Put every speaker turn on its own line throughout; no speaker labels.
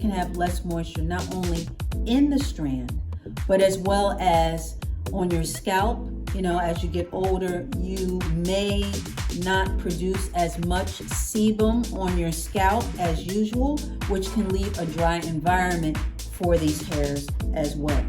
can have less moisture, not only in the strand, but as well as on your scalp. You know, as you get older, you may not produce as much sebum on your scalp as usual, which can leave a dry environment for these hairs as well.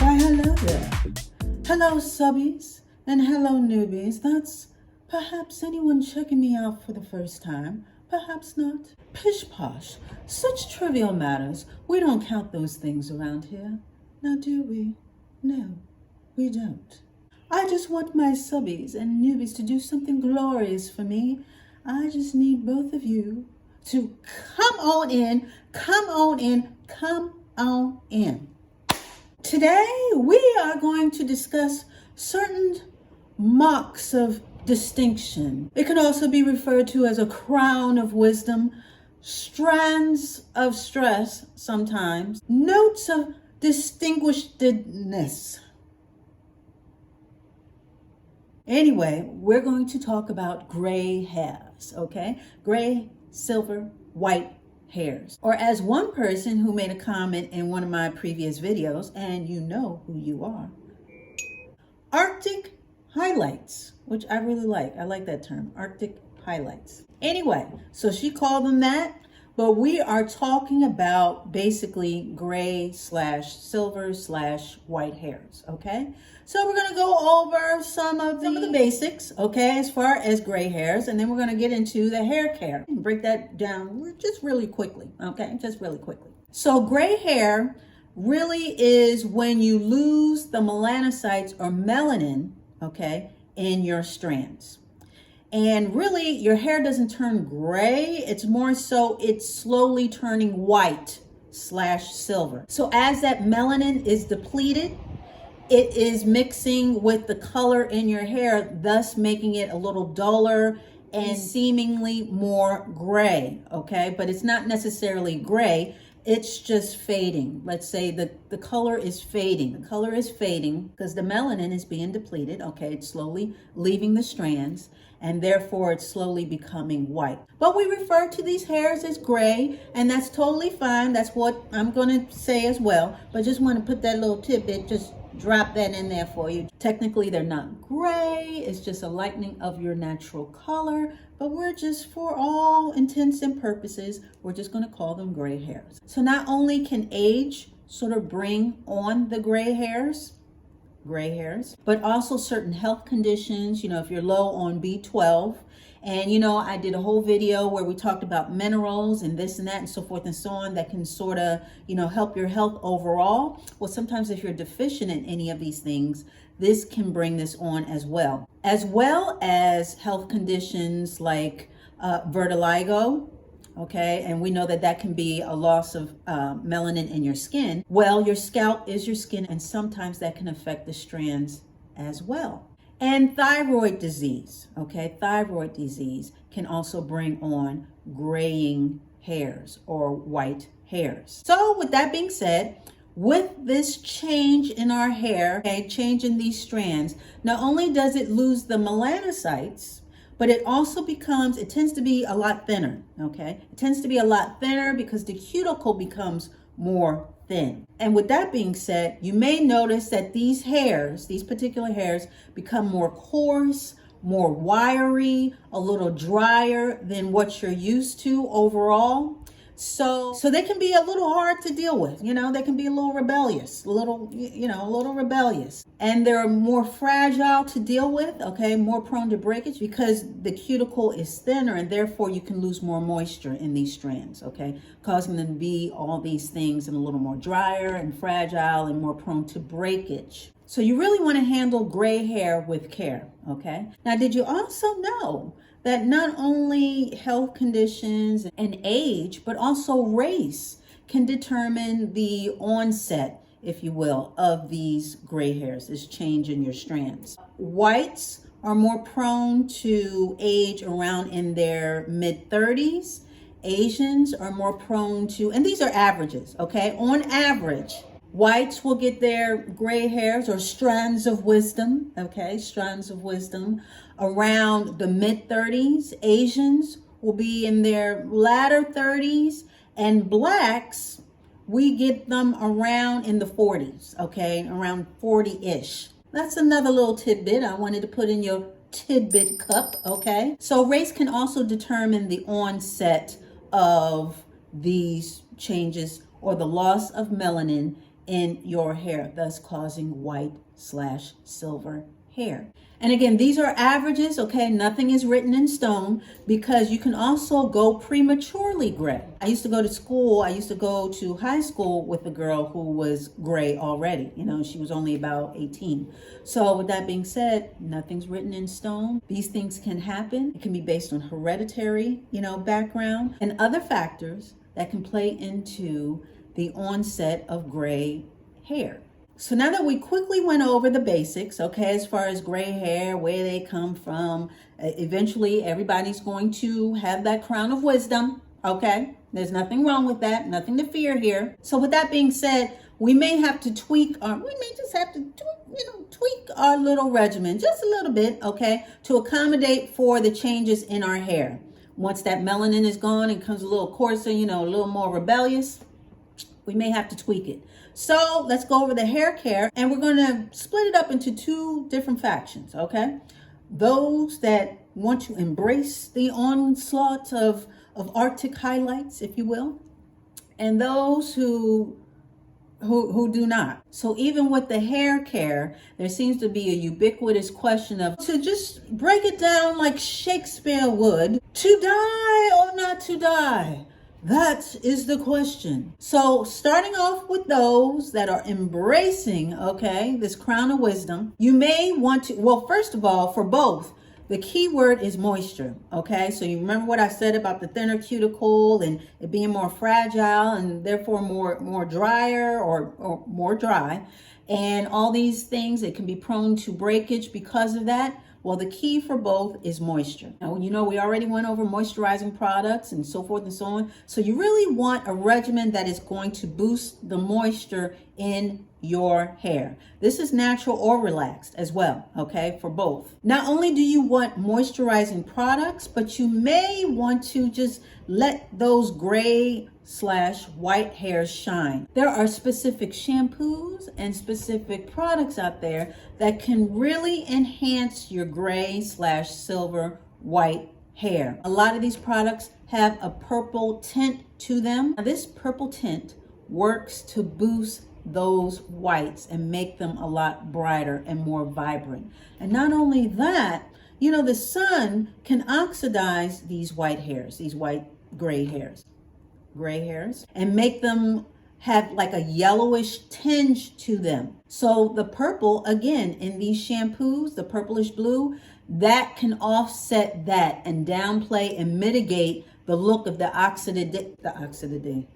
Why, hello there. Hello, subbies, and hello, newbies. That's perhaps anyone checking me out for the first time. Perhaps not. Pish posh. Such trivial matters. We don't count those things around here. Now do we? No, we don't. I just want my subbies and newbies to do something glorious for me. I just need both of you to come on in, come on in, come on in. Today we are going to discuss certain marks of distinction. It can also be referred to as a crown of wisdom, strands of stress sometimes, notes of distinguishedness. Anyway, we're going to talk about gray hairs, okay? Gray, silver, white hairs. Or as one person who made a comment in one of my previous videos, and you know who you are, Arctic highlights, which I really like. I like that term, Arctic highlights. Anyway, so she called them that, but we are talking about basically gray / silver / white hairs, okay? So we're gonna go over some of the basics, okay, as far as gray hairs, and then we're gonna get into the hair care and break that down just really quickly, okay, just really quickly. So gray hair really is when you lose the melanocytes or melanin, okay, in your strands. And really, your hair doesn't turn gray. It's more so it's slowly turning white / silver. So as that melanin is depleted, it is mixing with the color in your hair, thus making it a little duller and seemingly more gray, okay? But it's not necessarily gray. It's just fading. Let's say the color is fading. The color is fading because the melanin is being depleted. Okay, it's slowly leaving the strands, and therefore it's slowly becoming white. But we refer to these hairs as gray, and that's totally fine. That's what I'm going to say as well. But just want to put that little tidbit, just drop that in there for you. Technically, they're not gray. It's just a lightening of your natural color. But we're just, for all intents and purposes, we're just going to call them gray hairs. So not only can age sort of bring on the gray hairs, but also certain health conditions. You know, if you're low on B12, and you know, I did a whole video where we talked about minerals and this and that and so forth and so on that can sort of, you know, help your health overall. Well, sometimes if you're deficient in any of these things, this can bring this on as well as health conditions like vertigo. Okay, and we know that that can be a loss of melanin in your skin. Well, your scalp is your skin, and sometimes that can affect the strands as well. And thyroid disease, okay? Thyroid disease can also bring on graying hairs or white hairs. So with that being said, with this change in our hair, okay, change in these strands, not only does it lose the melanocytes, but it also it tends to be a lot thinner, okay? It tends to be a lot thinner because the cuticle becomes more thin. And with that being said, you may notice that these hairs, these particular hairs, become more coarse, more wiry, a little drier than what you're used to overall. So they can be a little hard to deal with, you know, they can be a little rebellious, a little rebellious. And they're more fragile to deal with, okay, more prone to breakage because the cuticle is thinner and therefore you can lose more moisture in these strands, okay, causing them to be all these things and a little more drier and fragile and more prone to breakage. So you really want to handle gray hair with care, okay? Now, did you also know that not only health conditions and age, but also race can determine the onset, if you will, of these gray hairs, this change in your strands? Whites are more prone to age around in their mid-30s. Asians are more prone to, and these are averages, okay? On average, Whites will get their gray hairs or strands of wisdom, okay, strands of wisdom around the mid-30s. Asians will be in their latter 30s, and blacks, we get them around in the 40s, okay, around 40-ish. That's another little tidbit I wanted to put in your tidbit cup, okay? So race can also determine the onset of these changes or the loss of melanin in your hair, thus causing white/silver hair. And again, these are averages, okay? Nothing is written in stone, because you can also go prematurely gray. I used to go to high school with a girl who was gray already. You know, she was only about 18. So with that being said, nothing's written in stone. These things can happen. It can be based on hereditary, background and other factors that can play into the onset of gray hair. So now that we quickly went over the basics, okay, as far as gray hair, where they come from, eventually everybody's going to have that crown of wisdom, okay? There's nothing wrong with that, nothing to fear here. So with that being said, we may have to tweak our little regimen just a little bit, okay, to accommodate for the changes in our hair. Once that melanin is gone and comes a little coarser, a little more rebellious, we may have to tweak it. So let's go over the hair care, and we're going to split it up into two different factions, okay? Those that want to embrace the onslaught of Arctic highlights, if you will, and those who do not. So even with the hair care, there seems to be a ubiquitous question of, to just break it down like Shakespeare would, to die or not to die. That is the question. So starting off with those that are embracing, okay, this crown of wisdom, you may want to, well, first of all, for both, the key word is moisture, okay? So you remember what I said about the thinner cuticle and it being more fragile and therefore more drier or more dry. And all these things, it can be prone to breakage because of that. Well, the key for both is moisture. Now, we already went over moisturizing products and so forth and so on. So you really want a regimen that is going to boost the moisture in your hair. This is natural or relaxed as well, okay, for both. Not only do you want moisturizing products, but you may want to just let those gray/white hairs shine. There are specific shampoos and specific products out there that can really enhance your gray/silver white hair. A lot of these products have a purple tint to them. Now, this purple tint works to boost those whites and make them a lot brighter and more vibrant. And not only that, the sun can oxidize these white hairs, these gray hairs, and make them have like a yellowish tinge to them. So the purple, again, in these shampoos, the purplish blue, that can offset that and downplay and mitigate the look of the oxidation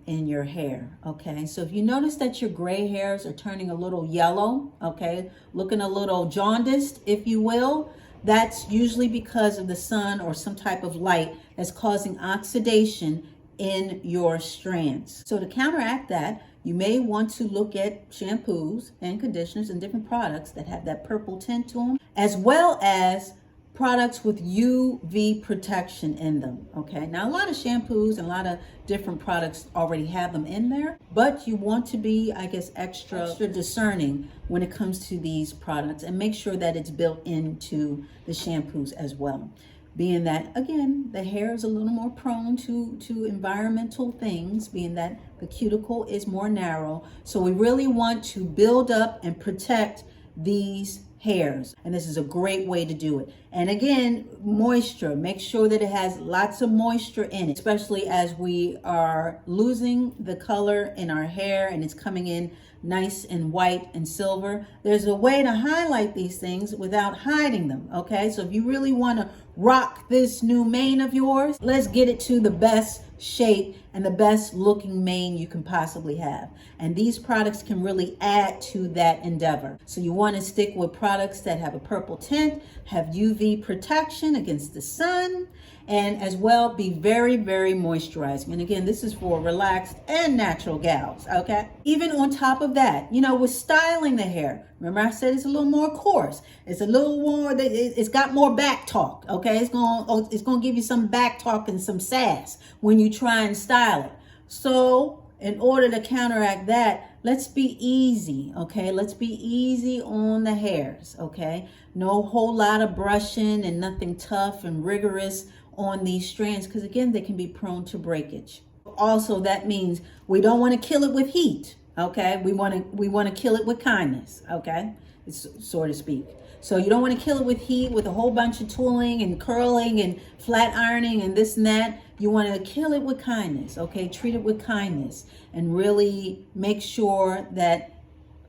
in your hair, okay? So if you notice that your gray hairs are turning a little yellow, okay, looking a little jaundiced, if you will, that's usually because of the sun or some type of light that's causing oxidation in your strands. So to counteract that, you may want to look at shampoos and conditioners and different products that have that purple tint to them, as well as products with UV protection in them, okay? Now, a lot of shampoos and a lot of different products already have them in there, but you want to be, I guess, extra discerning when it comes to these products and make sure that it's built into the shampoos as well. Being that, again, the hair is a little more prone to environmental things, being that the cuticle is more narrow. So we really want to build up and protect these hairs, and this is a great way to do it. And again, moisture, make sure that it has lots of moisture in it, especially as we are losing the color in our hair and it's coming in nice and white and silver. There's a way to highlight these things without hiding them, okay? So if you really want to rock this new mane of yours, let's get it to the best shape and the best looking mane you can possibly have. And these products can really add to that endeavor. So you want to stick with products that have a purple tint, have UV protection against the sun, and as well be very, very moisturizing. And again, this is for relaxed and natural gals, okay? Even on top of that, you know, with styling the hair, remember I said it's a little more coarse. It's a little more, it's got more back talk, okay? It's gonna give you some back talk and some sass when you try and style it. So in order to counteract that, let's be easy, okay? Let's be easy on the hairs, okay? No whole lot of brushing and nothing tough and rigorous on these strands, because again, they can be prone to breakage. Also, that means we don't want to kill it with heat, okay? We want to kill it with kindness, okay? It's, so to speak. So you don't want to kill it with heat, with a whole bunch of tooling and curling and flat ironing and this and that. You want to kill it with kindness, okay? Treat it with kindness and really make sure that,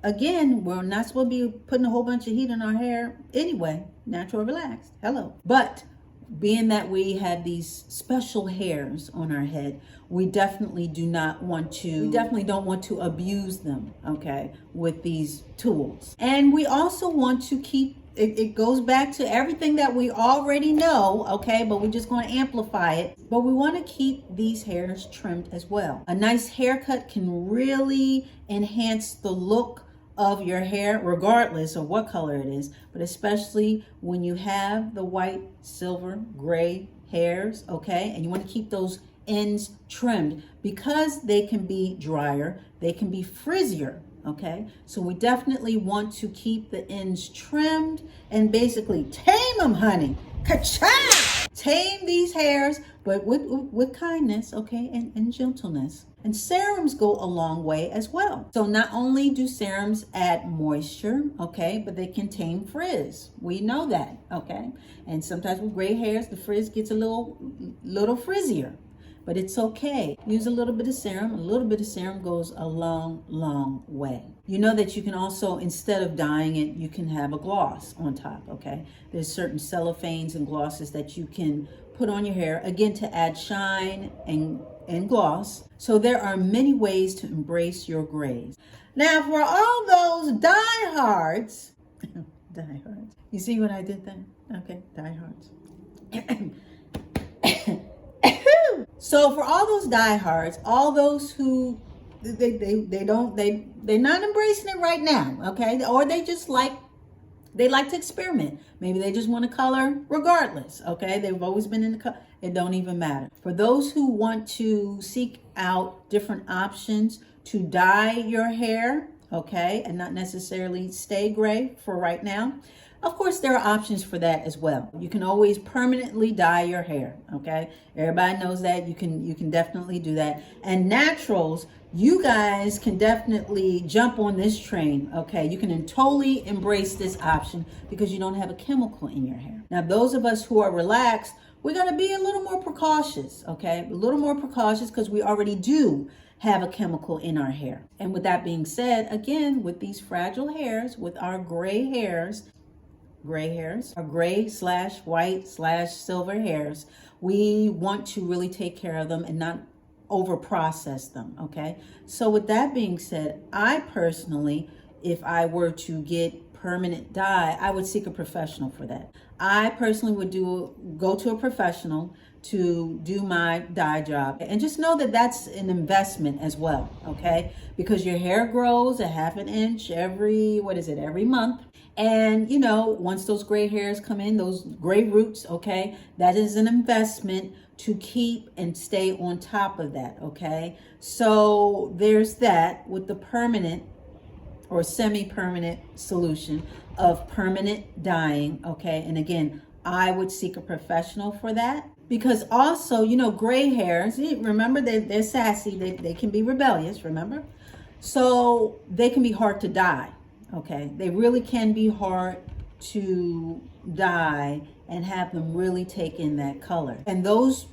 again, we're not supposed to be putting a whole bunch of heat in our hair anyway. Natural, relaxed. Hello. But being that we have these special hairs on our head, we definitely don't want to abuse them, okay, with these tools. And we also want to keep, it goes back to everything that we already know, okay, but we're just going to amplify it. But we want to keep these hairs trimmed as well. A nice haircut can really enhance the look of your hair, regardless of what color it is, but especially when you have the white, silver, gray hairs, okay? And you want to keep those ends trimmed because they can be drier, they can be frizzier, okay? So we definitely want to keep the ends trimmed and basically tame them, honey. Ka-cha! Tame these hairs, but with kindness, okay, and gentleness. And serums go a long way as well. So not only do serums add moisture, okay, but they can tame frizz. We know that, okay? And sometimes with gray hairs, the frizz gets a little frizzier, but it's okay. Use a little bit of serum. A little bit of serum goes a long, long way. You know that you can also, instead of dyeing it, you can have a gloss on top, okay? There's certain cellophanes and glosses that you can put on your hair, again, to add shine and gloss. So there are many ways to embrace your grays. Now, for all those diehards, you see what I did there? Okay, diehards. So for all those diehards, all those who they're not embracing it right now, okay? Or they like to experiment. Maybe they just want to color regardless, okay? They've always been in the color. It don't even matter. For those who want to seek out different options to dye your hair, okay, and not necessarily stay gray for right now, of course, there are options for that as well. You can always permanently dye your hair, okay? Everybody knows that. You can definitely do that. And naturals, you guys can definitely jump on this train, okay? You can totally embrace this option because you don't have a chemical in your hair. Now, those of us who are relaxed, we got to be a little more precautious, okay? A little more precautious because we already do have a chemical in our hair. And with that being said, again, with these fragile hairs, with our gray hairs, our gray/white/silver hairs, we want to really take care of them and not over process them, okay? So with that being said, I personally, if I were to get permanent dye, I would seek a professional for that. I personally would go to a professional to do my dye job, and just know that that's an investment as well, okay? Because your hair grows a half an inch every month. And, you know, once those gray hairs come in, those gray roots, okay, that is an investment to keep and stay on top of that, okay? So there's that with the permanent or semi-permanent solution of permanent dyeing, okay? And again, I would seek a professional for that. Because also, you know, gray hairs, remember, they're sassy, they can be rebellious, remember? So they can be hard to dye. Okay, they really can be hard to dye and have them really take in that color. And those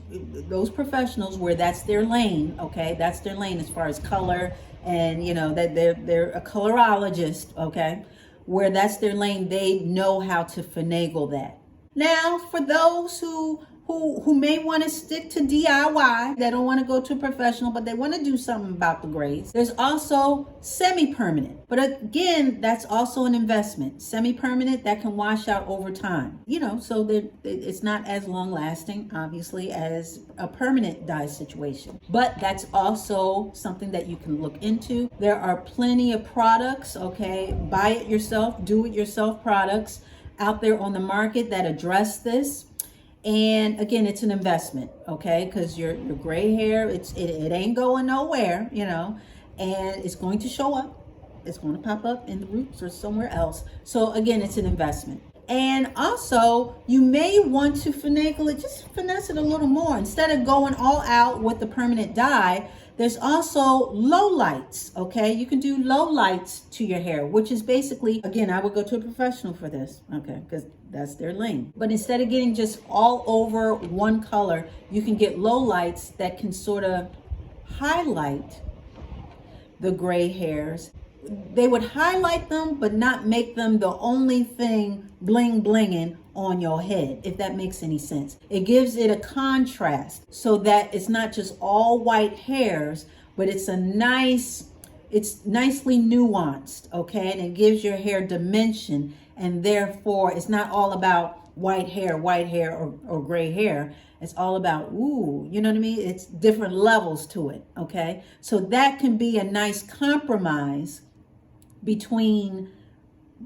professionals where that's their lane, okay, that's their lane as far as color, and you know that they're a colorologist, okay, where that's their lane, they know how to finagle that. Now, for those who who may want to stick to DIY. They don't want to go to a professional, but they want to do something about the grays. There's also semi-permanent. But again, that's also an investment. Semi-permanent, that can wash out over time. You know, so that it's not as long lasting, obviously, as a permanent dye situation. But that's also something that you can look into. There are plenty of products, okay? Buy it yourself, do it yourself products out there on the market that address this. And again, it's an investment, okay? Because your gray hair, it ain't going nowhere, you know, and it's going to show up. It's going to pop up in the roots or somewhere else. So again, it's an investment. And also, you may want to finagle it, just finesse it a little more. Instead of going all out with the permanent dye, there's also low lights, okay? You can do low lights to your hair, which is basically, again, I would go to a professional for this, okay? Because that's their lane. But instead of getting just all over one color, you can get low lights that can sort of highlight the gray hairs. They would highlight them, but not make them the only thing bling blinging on your head, if that makes any sense. It gives it a contrast so that it's not just all white hairs, but it's nicely nuanced, okay? And it gives your hair dimension, and therefore it's not all about white hair or gray hair. It's all about, ooh, you know what I mean? It's different levels to it, okay? So that can be a nice compromise between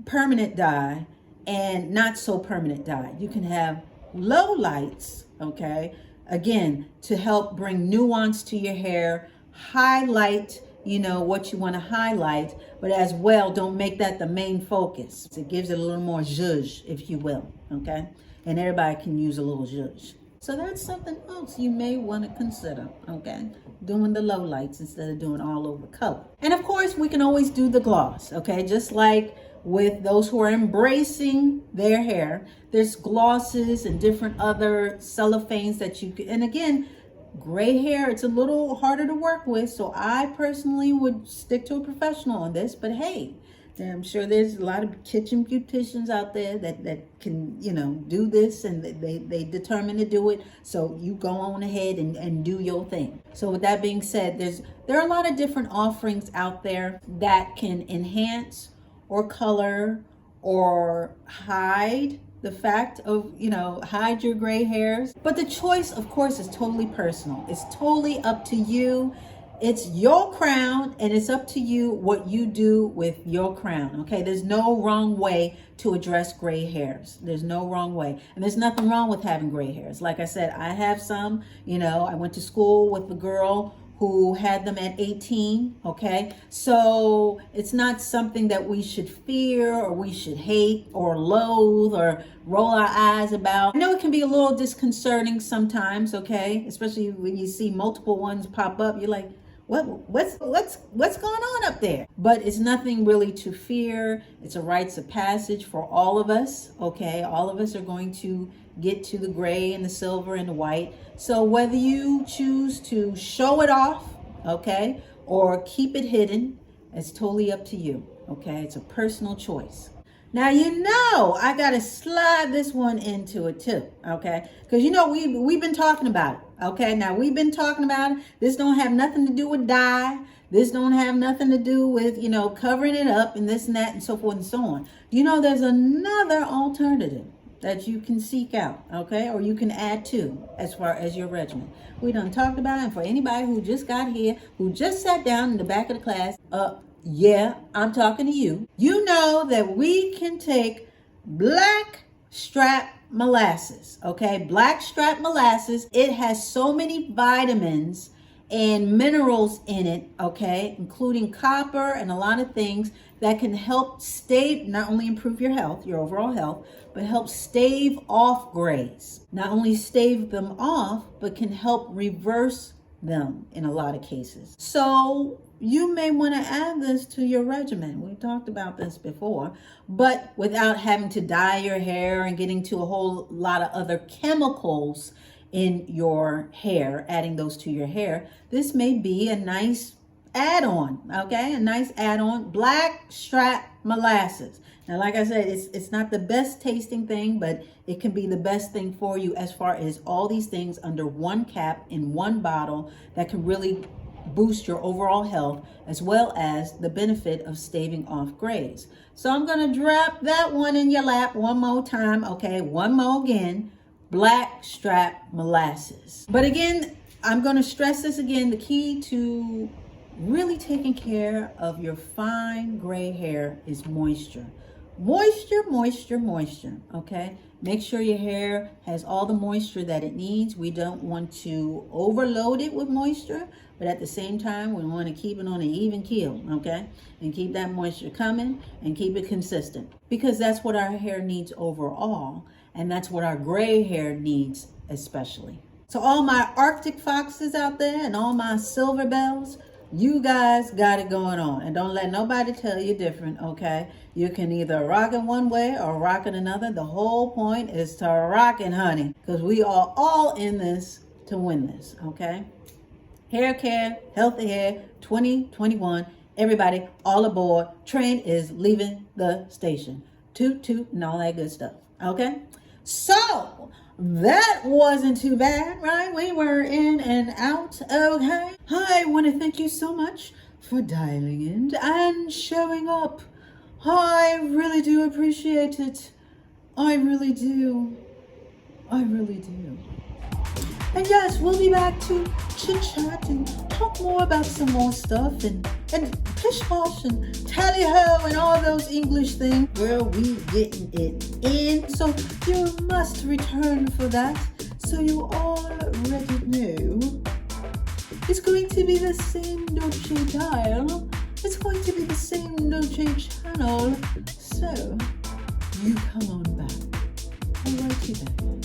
permanent dye and not so permanent dye. You can have low lights, okay, again, to help bring nuance to your hair, highlight, you know, what you want to highlight, but as well, don't make that the main focus. It gives it a little more zhuzh, if you will, okay? And everybody can use a little zhuzh. So that's something else you may want to consider, okay? Doing the low lights instead of doing all over color. And of course, we can always do the gloss, okay? Just like with those who are embracing their hair, there's glosses and different other cellophanes that you can, and again, gray hair, it's a little harder to work with. So I personally would stick to a professional on this, but hey, I'm sure there's a lot of kitchen beauticians out there that can, you know, do this, and they determine to do it. So you go on ahead and do your thing. So with that being said, there are a lot of different offerings out there that can enhance or color or hide the fact of, you know, hide your gray hairs. But the choice, of course, is totally personal. It's totally up to you. It's your crown, and it's up to you what you do with your crown, okay? There's no wrong way to address gray hairs. There's no wrong way. And there's nothing wrong with having gray hairs. Like I said, I have some, you know, I went to school with a girl who had them at 18, okay? So it's not something that we should fear or we should hate or loathe or roll our eyes about. I know it can be a little disconcerting sometimes, okay? Especially when you see multiple ones pop up, you're like, what's going on up there? But it's nothing really to fear. It's a rites of passage for all of us, okay? All of us are going to get to the gray and the silver and the white. So whether you choose to show it off, okay, or keep it hidden, it's totally up to you, okay? It's a personal choice. Now, you know, I got to slide this one into it too, okay? Because, you know, we've been talking about it, okay? Now, we've been talking about it. This don't have nothing to do with dye. This don't have nothing to do with, you know, covering it up and this and that and so forth and so on. You know, there's another alternative that you can seek out, okay? Or you can add to as far as your regimen. We done talked about it, and for anybody who just got here, who just sat down in the back of the class, yeah, I'm talking to you. You know that we can take black strap molasses, okay? Black strap molasses. It has so many vitamins and minerals in it, okay? Including copper and a lot of things that can help not only improve your health, your overall health, but help stave off grays. Not only stave them off, but can help reverse them in a lot of cases. So you may want to add this to your regimen. We talked about this before, but without having to dye your hair and getting to a whole lot of other chemicals in your hair, adding those to your hair. This may be a nice add-on, okay? A nice add-on, blackstrap molasses. Now, like I said, it's not the best tasting thing, but it can be the best thing for you as far as all these things under one cap in one bottle that can really boost your overall health as well as the benefit of staving off grays. So I'm going to drop that one in your lap one more time, okay? One more again, blackstrap molasses. But again, I'm going to stress this again, the key to really taking care of your fine gray hair is moisture. Moisture, moisture, moisture, okay? Make sure your hair has all the moisture that it needs. We don't want to overload it with moisture, but at the same time, we want to keep it on an even keel, okay? And keep that moisture coming and keep it consistent, because that's what our hair needs overall, and that's what our gray hair needs especially. So all my Arctic foxes out there and all my silver bells, you guys got it going on, and don't let nobody tell you different, okay? You can either rock it one way or rock it another. The whole point is to rock it, honey, because we are all in this to win this, okay? Hair care, healthy hair, 2021. Everybody, all aboard. Train is leaving the station. Toot, toot, and all that good stuff, okay? So, that wasn't too bad, right? We were in and out, okay? I want to thank you so much for dialing in and showing up. I really do appreciate it. I really do. I really do. And yes, we'll be back to chit-chat and talk more about some more stuff and pish-posh and tally-ho and all those English things. Girl, we getting it in. So you must return for that. So you already know. It's going to be the same Noche dial. It's going to be the same Noche channel. So you come on back. Alrighty then.